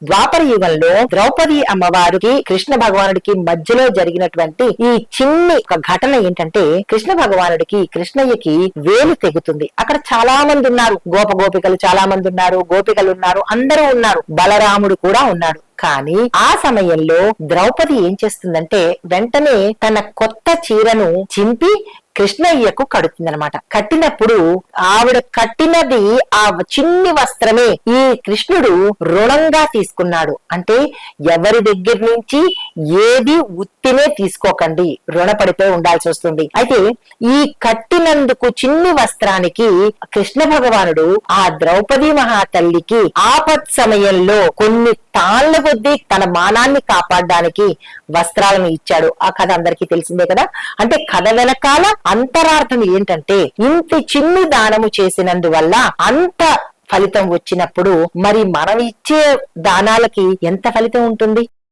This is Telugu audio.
ద్వాపర యుగంలో ద్రౌపది అమ్మవారికి కృష్ణ భగవానుడికి మధ్యలో జరిగినటువంటి ఈ చిన్ని ఒక ఘటన ఏంటంటే, కృష్ణ భగవానుడికి కృష్ణయ్యకి వేలు తెగుతుంది. అక్కడ చాలా మంది ఉన్నారు, గోపికలు చాలా మంది ఉన్నారు, గోపికలు ఉన్నారు, అందరూ ఉన్నారు, బలరాముడు కూడా ఉన్నాడు. కానీ ఆ సమయంలో ద్రౌపది ఏం చేస్తుందంటే, వెంటనే తన కొత్త చీరను చింపి కృష్ణయ్యకు కడుతుందనమాట. కట్టినప్పుడు ఆవిడ కట్టినది ఆ చిన్ని వస్త్రమే ఈ కృష్ణుడు రుణంగా తీసుకున్నాడు. అంటే ఎవరి దగ్గర నుంచి ఏది ఉత్తినే తీసుకోకండి, రుణపడిపోయి ఉండాల్సి వస్తుంది. అయితే ఈ కట్టినందుకు చిన్ని వస్త్రానికి కృష్ణ భగవానుడు ఆ ద్రౌపది మహాతల్లికి ఆపత్ సమయంలో కొన్ని తాళ్ల కొద్దీ తన మానాన్ని కాపాడడానికి వస్త్రాలను ఇచ్చాడు. ఆ కథ అందరికీ తెలిసిందే కదా. అంటే కథ వెనకాల అంతరార్థం ఏంటంటే, ఇంత చిన్ని దానము చేసినందువల్ల అంత ఫలితం వచ్చినప్పుడు మరి మనం ఇచ్చే దానాలకి ఎంత ఫలితం ఉంటుంది?